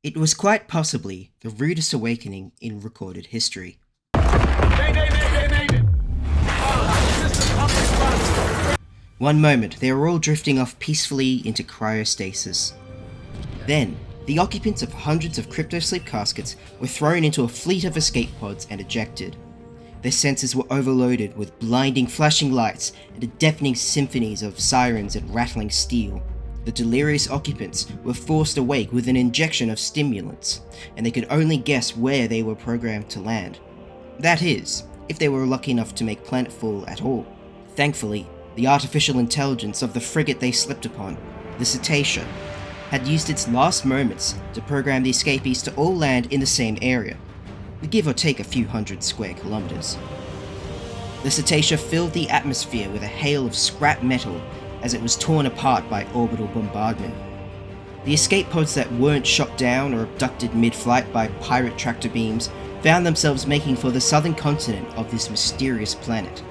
It was quite possibly the rudest awakening in recorded history. One moment, they were all drifting off peacefully into cryostasis. Then, the occupants of hundreds of crypto-sleep caskets were thrown into a fleet of escape pods and ejected. Their senses were overloaded with blinding flashing lights and a deafening symphonies of sirens and rattling steel. The delirious occupants were forced awake with an injection of stimulants, and they could only guess where they were programmed to land. That is, if they were lucky enough to make planetfall at all. Thankfully, the artificial intelligence of the frigate they slipped upon, the Cetacea, had used its last moments to program the escapees to all land in the same area, give or take a few hundred square kilometers. The Cetacea filled the atmosphere with a hail of scrap metal as it was torn apart by orbital bombardment. The escape pods that weren't shot down or abducted mid-flight by pirate tractor beams found themselves making for the southern continent of this mysterious planet.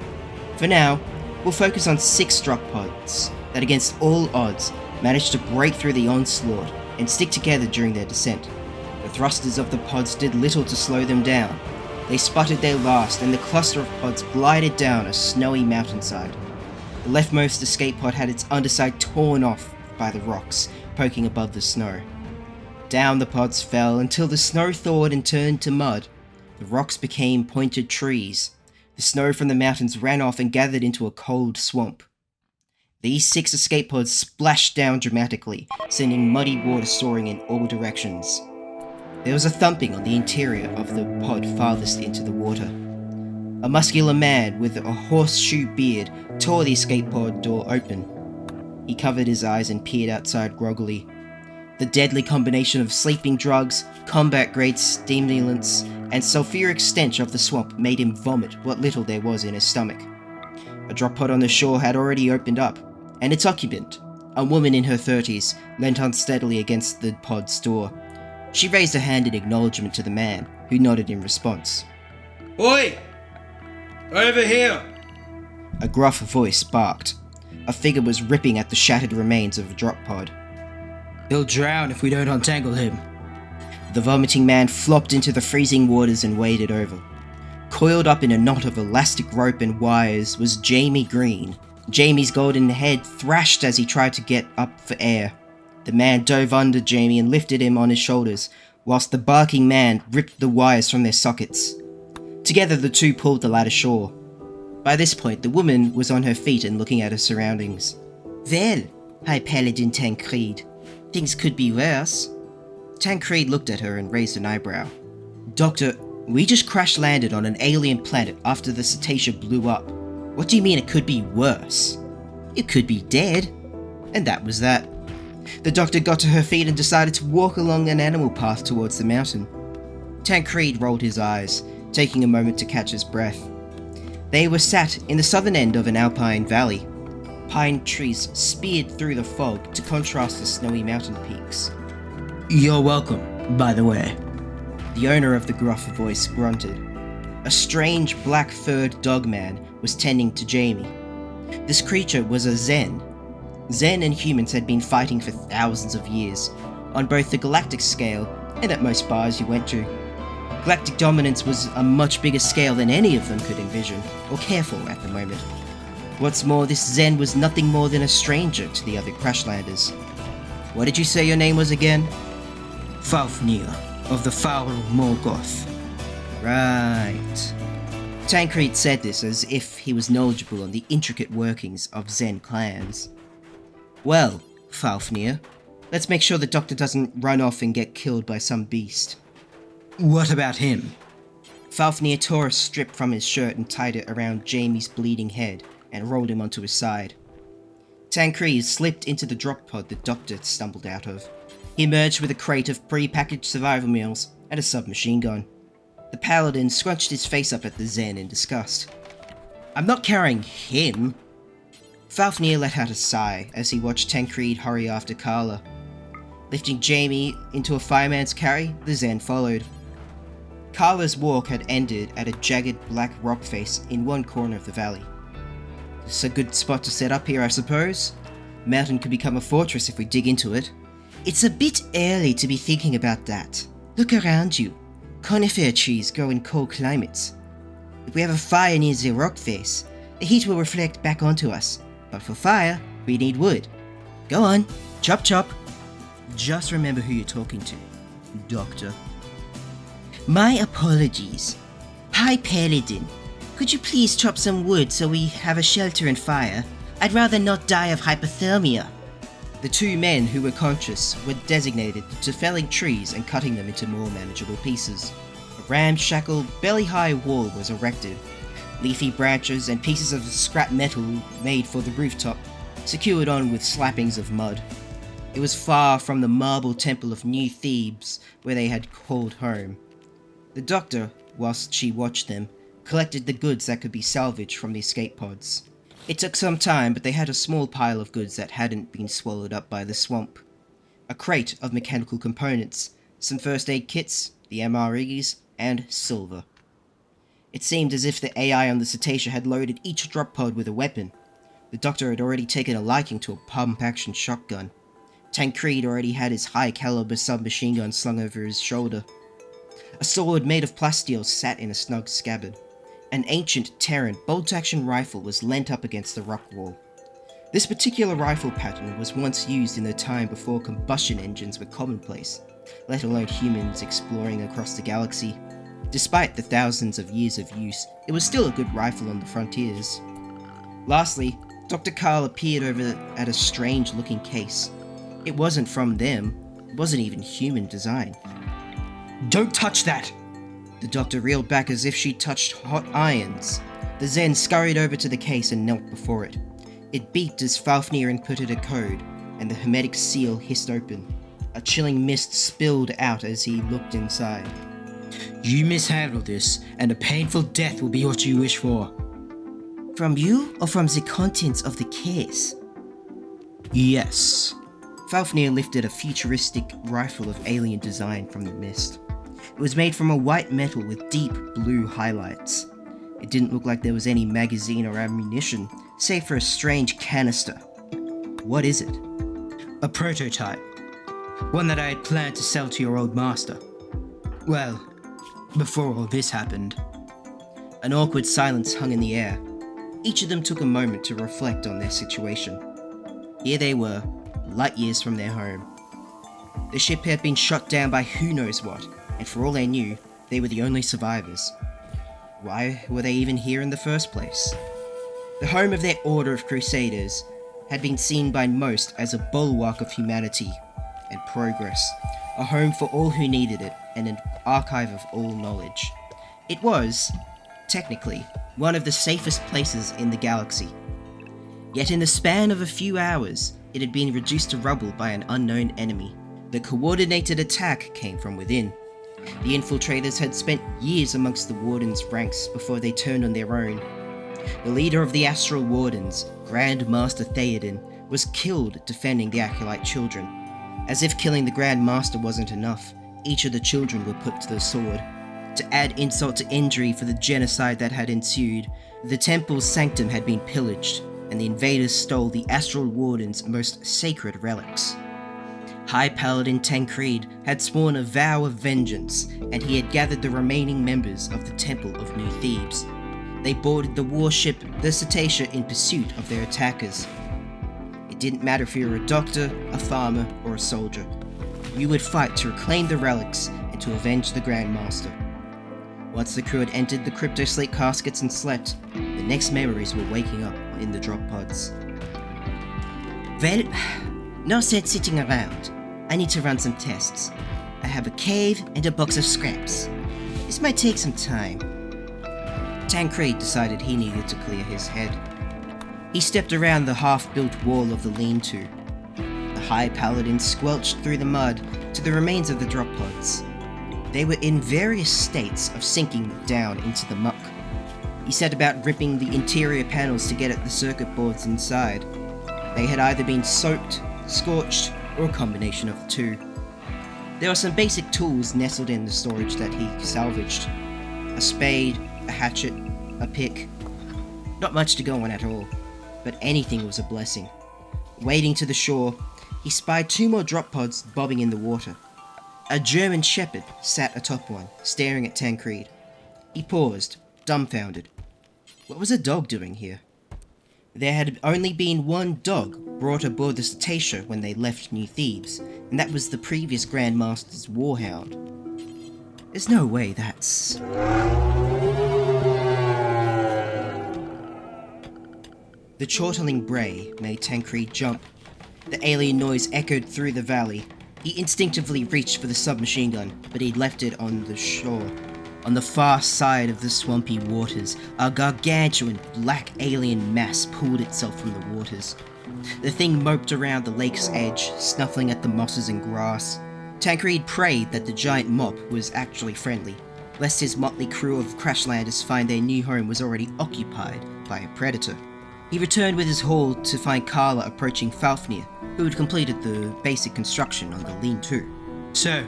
For now, we'll focus on 6 drop pods that against all odds managed to break through the onslaught and stick together during their descent. The thrusters of the pods did little to slow them down. They sputtered their last and the cluster of pods glided down a snowy mountainside. The leftmost escape pod had its underside torn off by the rocks poking above the snow. Down the pods fell until the snow thawed and turned to mud. The rocks became pointed trees. The snow from the mountains ran off and gathered into a cold swamp. These 6 escape pods splashed down dramatically, sending muddy water soaring in all directions. There was a thumping on the interior of the pod farthest into the water. A muscular man with a horseshoe beard tore the escape pod door open. He covered his eyes and peered outside groggily. The deadly combination of sleeping drugs, combat-grade stimulants, and sulfuric stench of the swamp made him vomit what little there was in his stomach. A drop pod on the shore had already opened up, and its occupant, a woman in her 30s, leant unsteadily against the pod's door. She raised a hand in acknowledgement to the man, who nodded in response. Oi! Over here! A gruff voice barked. A figure was ripping at the shattered remains of a drop pod. He'll drown if we don't untangle him. The vomiting man flopped into the freezing waters and waded over. Coiled up in a knot of elastic rope and wires was Jamie Green. Jamie's golden head thrashed as he tried to get up for air. The man dove under Jamie and lifted him on his shoulders, whilst the barking man ripped the wires from their sockets. Together the two pulled the lad ashore. By this point, the woman was on her feet and looking at her surroundings. Well, High Paladin Tancred, things could be worse. Tancred looked at her and raised an eyebrow. Doctor, we just crash-landed on an alien planet after the Cetacea blew up. What do you mean it could be worse? You could be dead. And that was that. The doctor got to her feet and decided to walk along an animal path towards the mountain. Tancred rolled his eyes, taking a moment to catch his breath. They were sat in the southern end of an alpine valley. Pine trees speared through the fog to contrast the snowy mountain peaks. You're welcome, by the way. The owner of the gruff voice grunted. A strange black-furred dogman was tending to Jamie. This creature was a Zen. Zen and humans had been fighting for thousands of years, on both the galactic scale and at most bars you went to. Galactic dominance was a much bigger scale than any of them could envision, or care for at the moment. What's more, this Zen was nothing more than a stranger to the other Crashlanders. What did you say your name was again? Fafnir, of the Foul Morgoth. Right. Tancred said this as if he was knowledgeable on the intricate workings of Zen clans. Well, Fafnir, let's make sure the doctor doesn't run off and get killed by some beast. What about him? Fafnir tore a strip from his shirt and tied it around Jamie's bleeding head and rolled him onto his side. Tancred slipped into the drop pod the doctor stumbled out of. He emerged with a crate of pre-packaged survival meals and a submachine gun. The paladin scrunched his face up at the Zen in disgust. I'm not carrying him! Fafnir let out a sigh as he watched Tancred hurry after Carla. Lifting Jamie into a fireman's carry, the Zen followed. Carla's walk had ended at a jagged black rock face in one corner of the valley. It's a good spot to set up here, I suppose. The mountain could become a fortress if we dig into it. It's a bit early to be thinking about that. Look around you. Conifer trees grow in cold climates. If we have a fire near the rock face, the heat will reflect back onto us. But for fire, we need wood. Go on, chop chop. Just remember who you're talking to, Doctor. My apologies. Hi, Paladin. Could you please chop some wood so we have a shelter and fire? I'd rather not die of hypothermia. The two men who were conscious were designated to felling trees and cutting them into more manageable pieces. A ramshackle, belly-high wall was erected. Leafy branches and pieces of scrap metal made for the rooftop, secured on with slappings of mud. It was far from the marble temple of New Thebes where they had called home. The doctor, whilst she watched them, collected the goods that could be salvaged from the escape pods. It took some time, but they had a small pile of goods that hadn't been swallowed up by the swamp. A crate of mechanical components, some first aid kits, the MREs, and silver. It seemed as if the AI on the cetacea had loaded each drop pod with a weapon. The doctor had already taken a liking to a pump-action shotgun. Tancred already had his high-caliber submachine gun slung over his shoulder. A sword made of plasteel sat in a snug scabbard. An ancient Terran bolt-action rifle was leant up against the rock wall. This particular rifle pattern was once used in the time before combustion engines were commonplace, let alone humans exploring across the galaxy. Despite the thousands of years of use, it was still a good rifle on the frontiers. Lastly, Dr. Carl appeared over at a strange-looking case. It wasn't from them. It wasn't even human design. Don't touch that! The doctor reeled back as if she'd touched hot irons. The Zen scurried over to the case and knelt before it. It beeped as Fafnir inputted a code, and the hermetic seal hissed open. A chilling mist spilled out as he looked inside. You mishandle this, and a painful death will be what you wish for. From you, or from the contents of the case? Yes. Fafnir lifted a futuristic rifle of alien design from the mist. It was made from a white metal with deep blue highlights. It didn't look like there was any magazine or ammunition, save for a strange canister. What is it? A prototype. One that I had planned to sell to your old master. Well, before all this happened. An awkward silence hung in the air. Each of them took a moment to reflect on their situation. Here they were, light years from their home. The ship had been shot down by who knows what, and for all they knew, they were the only survivors. Why were they even here in the first place? The home of their order of crusaders had been seen by most as a bulwark of humanity and progress, a home for all who needed it, and an archive of all knowledge. It was, technically, one of the safest places in the galaxy. Yet in the span of a few hours, it had been reduced to rubble by an unknown enemy. The coordinated attack came from within. The infiltrators had spent years amongst the Wardens' ranks before they turned on their own. The leader of the Astral Wardens, Grand Master Theoden, was killed defending the Acolyte children. As if killing the Grand Master wasn't enough, each of the children were put to the sword. To add insult to injury for the genocide that had ensued, the temple's sanctum had been pillaged, and the invaders stole the Astral Warden's most sacred relics. High Paladin Tancred had sworn a vow of vengeance, and he had gathered the remaining members of the Temple of New Thebes. They boarded the warship, the Cetacea, in pursuit of their attackers. It didn't matter if you were a doctor, a farmer, or a soldier. You would fight to reclaim the relics and to avenge the Grand Master. Once the crew had entered the crypto-slate caskets and slept, the next memories were waking up in the drop pods. Well, no sense sitting around. I need to run some tests. I have a cave and a box of scraps. This might take some time. Tancred decided he needed to clear his head. He stepped around the half-built wall of the lean-to. The High Paladin squelched through the mud to the remains of the drop pods. They were in various states of sinking down into the muck. He set about ripping the interior panels to get at the circuit boards inside. They had either been soaked, scorched, or a combination of the two. There were some basic tools nestled in the storage that he salvaged. A spade, a hatchet, a pick. Not much to go on at all, but anything was a blessing. Wading to the shore, he spied 2 more drop pods bobbing in the water. A German shepherd sat atop one, staring at Tancred. He paused, dumbfounded. What was a dog doing here? There had only been one dog brought aboard the Cetacea when they left New Thebes, and that was the previous Grand Master's warhound. There's no way that's... The chortling bray made Tancred jump. The alien noise echoed through the valley. He instinctively reached for the submachine gun, but he'd left it on the shore. On the far side of the swampy waters, a gargantuan black alien mass pulled itself from the waters. The thing moped around the lake's edge, snuffling at the mosses and grass. Tancred prayed that the giant mop was actually friendly, lest his motley crew of Crashlanders find their new home was already occupied by a predator. He returned with his haul to find Carla approaching Fafnir, who had completed the basic construction on the lean-to. So,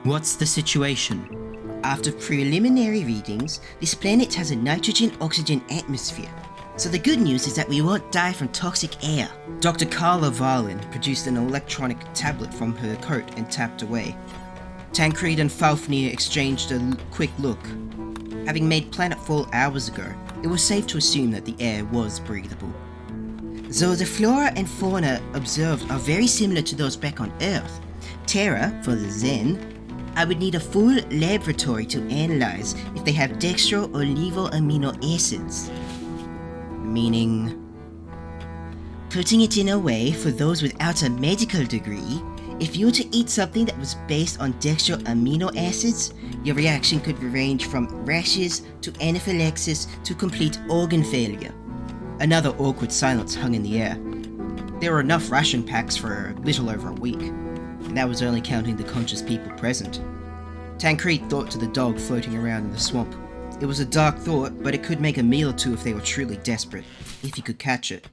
what's the situation? After preliminary readings, this planet has a nitrogen-oxygen atmosphere. So the good news is that we won't die from toxic air. Dr. Carla Varlin produced an electronic tablet from her coat and tapped away. Tancred and Fafnir exchanged a quick look. Having made planetfall hours ago, it was safe to assume that the air was breathable. Though the flora and fauna observed are very similar to those back on Earth, Terra, for the Zen, I would need a full laboratory to analyze if they have dextro or levo amino acids. Meaning... Putting it in a way, for those without a medical degree, if you were to eat something that was based on dextro amino acids, your reaction could range from rashes to anaphylaxis to complete organ failure. Another awkward silence hung in the air. There were enough ration packs for a little over a week, and that was only counting the conscious people present. Tancred thought to the dog floating around in the swamp. It was a dark thought, but it could make a meal or two if they were truly desperate, if he could catch it.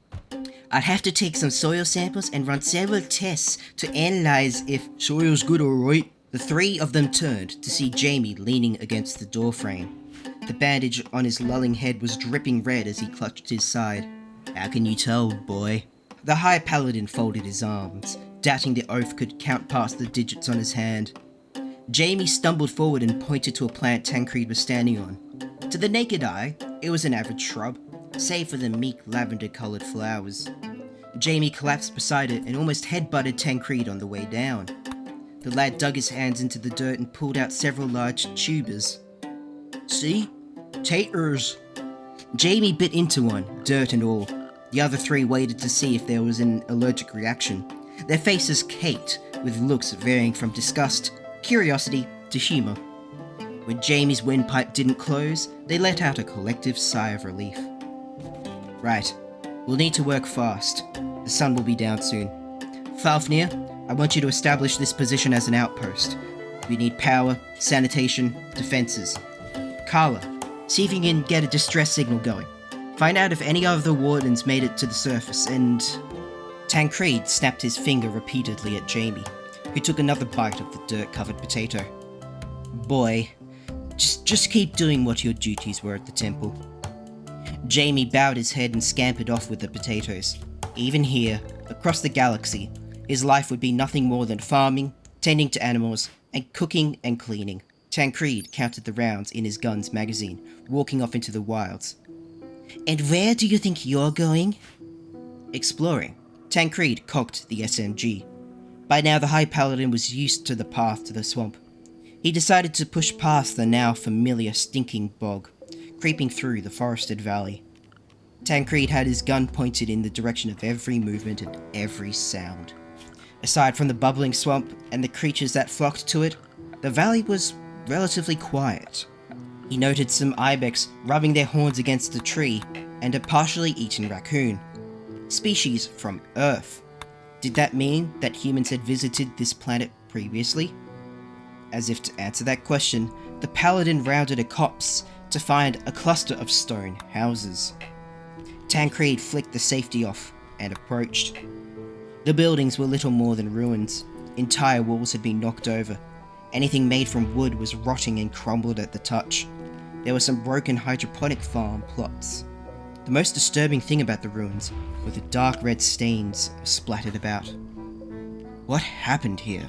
I'd have to take some soil samples and run several tests to analyze if soil's good alright. The 3 of them turned to see Jamie leaning against the doorframe. The bandage on his lolling head was dripping red as he clutched his side. How can you tell, boy? The High Paladin folded his arms, doubting the oath could count past the digits on his hand. Jamie stumbled forward and pointed to a plant Tancred was standing on. To the naked eye, it was an average shrub, save for the meek lavender-coloured flowers. Jamie collapsed beside it and almost headbutted Tancred on the way down. The lad dug his hands into the dirt and pulled out several large tubers. See? Taters! Jamie bit into one, dirt and all. The other 3 waited to see if there was an allergic reaction. Their faces caked, with looks varying from disgust, curiosity to humour. When Jamie's windpipe didn't close, they let out a collective sigh of relief. Right, we'll need to work fast. The sun will be down soon. Fafnir, I want you to establish this position as an outpost. We need power, sanitation, defences. Carla, see if you can get a distress signal going. Find out if any of the wardens made it to the surface, and... Tancred snapped his finger repeatedly at Jamie, who took another bite of the dirt-covered potato. Boy, just keep doing what your duties were at the temple. Jamie bowed his head and scampered off with the potatoes. Even here, across the galaxy, his life would be nothing more than farming, tending to animals, and cooking and cleaning. Tancred counted the rounds in his gun's magazine, walking off into the wilds. And where do you think you're going? Exploring. Tancred cocked the SMG. By now the High Paladin was used to the path to the swamp. He decided to push past the now familiar stinking bog, creeping through the forested valley. Tancred had his gun pointed in the direction of every movement and every sound. Aside from the bubbling swamp and the creatures that flocked to it, the valley was relatively quiet. He noted some ibex rubbing their horns against a tree and a partially eaten raccoon. Species from Earth. Did that mean that humans had visited this planet previously? As if to answer that question, the Paladin rounded a copse to find a cluster of stone houses. Tancred flicked the safety off and approached. The buildings were little more than ruins. Entire walls had been knocked over. Anything made from wood was rotting and crumbled at the touch. There were some broken hydroponic farm plots. The most disturbing thing about the ruins were the dark red stains splattered about. What happened here?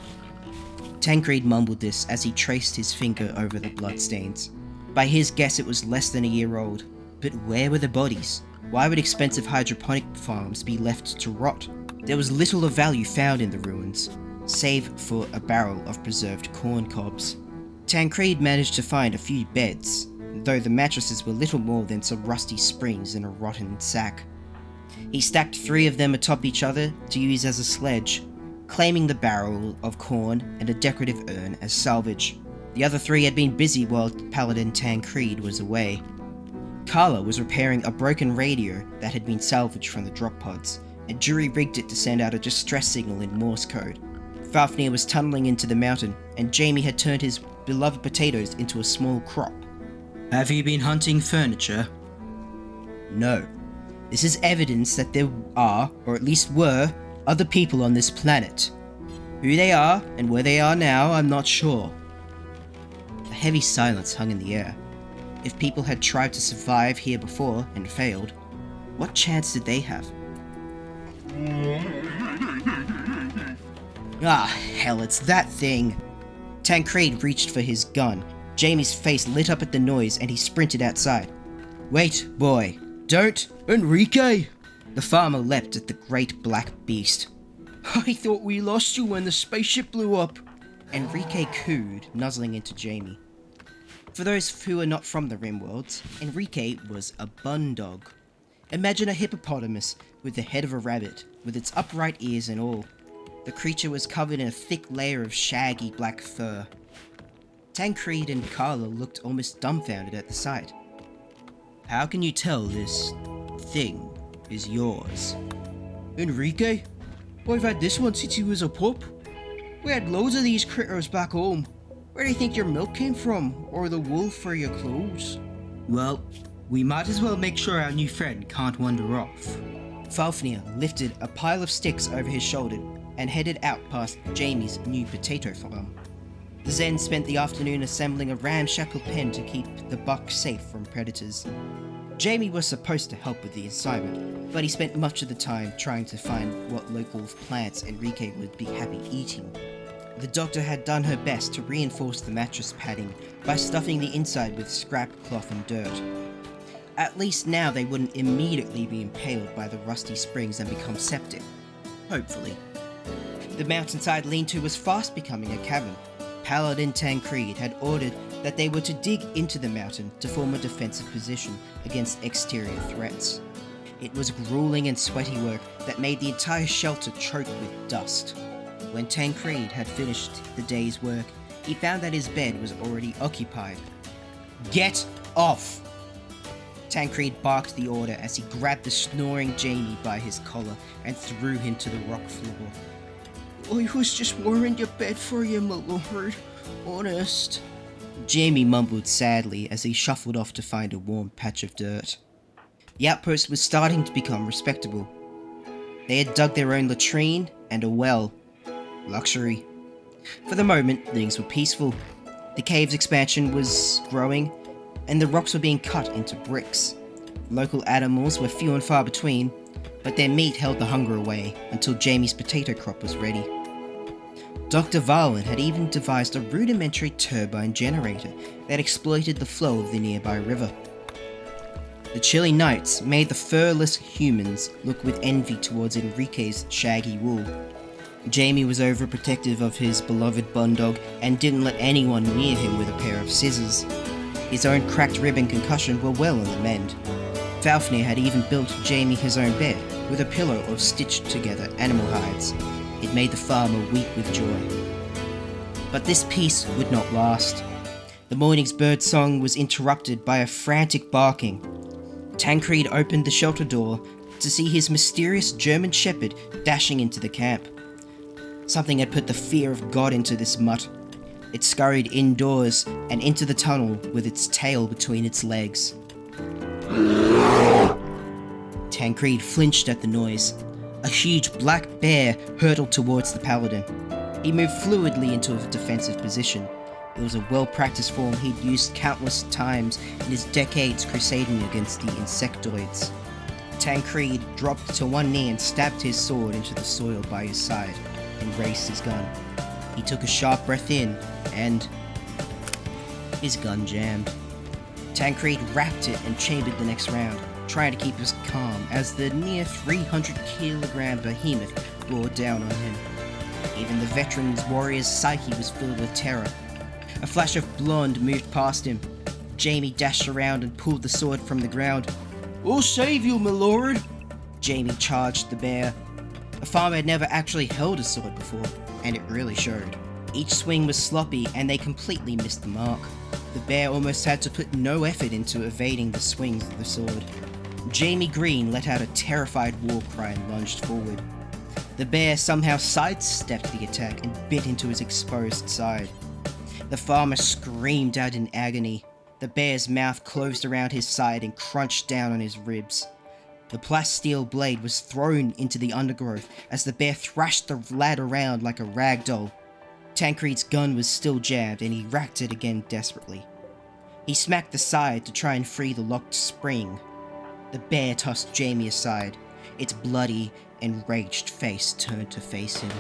Tancred mumbled this as he traced his finger over the bloodstains. By his guess, it was less than a year old. But where were the bodies? Why would expensive hydroponic farms be left to rot? There was little of value found in the ruins, save for a barrel of preserved corn cobs. Tancred managed to find a few beds, though the mattresses were little more than some rusty springs in a rotten sack. He stacked 3 of them atop each other to use as a sledge, claiming the barrel of corn and a decorative urn as salvage. The other 3 had been busy while Paladin Tancred was away. Carla was repairing a broken radio that had been salvaged from the drop pods, and jury-rigged it to send out a distress signal in Morse code. Fafnir was tunneling into the mountain, and Jamie had turned his beloved potatoes into a small crop. Have you been hunting furniture? No. This is evidence that there are, or at least were, other people on this planet. Who they are, and where they are now, I'm not sure. A heavy silence hung in the air. If people had tried to survive here before and failed, what chance did they have? Ah, hell, it's that thing! Tancred reached for his gun. Jamie's face lit up at the noise and he sprinted outside. Wait, boy. Don't! Enrique! The farmer leapt at the great black beast. I thought we lost you when the spaceship blew up! Enrique cooed, nuzzling into Jamie. For those who are not from the RimWorlds, Enrique was a bun dog. Imagine a hippopotamus with the head of a rabbit, with its upright ears and all. The creature was covered in a thick layer of shaggy black fur. Tancred and Carla looked almost dumbfounded at the sight. How can you tell this thing is yours? Enrique? I've had this one since he was a pup. We had loads of these critters back home. Where do you think your milk came from? Or the wool for your clothes? Well, we might as well make sure our new friend can't wander off. Fafnir lifted a pile of sticks over his shoulder and headed out past Jamie's new potato farm. The Zen spent the afternoon assembling a ramshackle pen to keep the buck safe from predators. Jamie was supposed to help with the assignment, but he spent much of the time trying to find what local plants Enrique would be happy eating. The doctor had done her best to reinforce the mattress padding by stuffing the inside with scrap cloth and dirt. At least now they wouldn't immediately be impaled by the rusty springs and become septic. Hopefully. The mountainside lean-to was fast becoming a cavern. Paladin Tancred had ordered that they were to dig into the mountain to form a defensive position against exterior threats. It was grueling and sweaty work that made the entire shelter choke with dust. When Tancred had finished the day's work, he found that his bed was already occupied. Get off! Tancred barked the order as he grabbed the snoring Jamie by his collar and threw him to the rock floor. I was just warming your bed for you, my lord. Honest. Jamie mumbled sadly as he shuffled off to find a warm patch of dirt. The outpost was starting to become respectable. They had dug their own latrine and a well. Luxury. For the moment, things were peaceful. The cave's expansion was growing, and the rocks were being cut into bricks. Local animals were few and far between, but their meat held the hunger away until Jamie's potato crop was ready. Dr. Varlin had even devised a rudimentary turbine generator that exploited the flow of the nearby river. The chilly nights made the furless humans look with envy towards Enrique's shaggy wool. Jamie was overprotective of his beloved bundog and didn't let anyone near him with a pair of scissors. His own cracked rib and concussion were well on the mend. Fafnir had even built Jamie his own bed with a pillow of stitched together animal hides. It made the farmer weep with joy. But this peace would not last. The morning's bird song was interrupted by a frantic barking. Tancred opened the shelter door to see his mysterious German shepherd dashing into the camp. Something had put the fear of God into this mutt. It scurried indoors and into the tunnel with its tail between its legs. Tancred flinched at the noise. A huge black bear hurtled towards the paladin. He moved fluidly into a defensive position. It was a well-practiced form he'd used countless times in his decades crusading against the insectoids. Tancred dropped to one knee and stabbed his sword into the soil by his side. and raised his gun. He took a sharp breath in, and his gun jammed. Tancred wrapped it and chambered the next round, trying to keep us calm as the near 300-kilogram behemoth bore down on him. Even the veteran's warrior's psyche was filled with terror. A flash of blonde moved past him. Jamie dashed around and pulled the sword from the ground. "I'll save you, my lord!" Jamie charged the bear. A farmer had never actually held a sword before, and it really showed. Each swing was sloppy, and they completely missed the mark. The bear almost had to put no effort into evading the swings of the sword. Jamie Green let out a terrified war cry and lunged forward. The bear somehow sidestepped the attack and bit into his exposed side. The farmer screamed out in agony. The bear's mouth closed around his side and crunched down on his ribs. The plasteel blade was thrown into the undergrowth as the bear thrashed the lad around like a rag doll. Tancred's gun was still jammed and he racked it again desperately. He smacked the side to try and free the locked spring. The bear tossed Jamie aside, its bloody, enraged face turned to face him.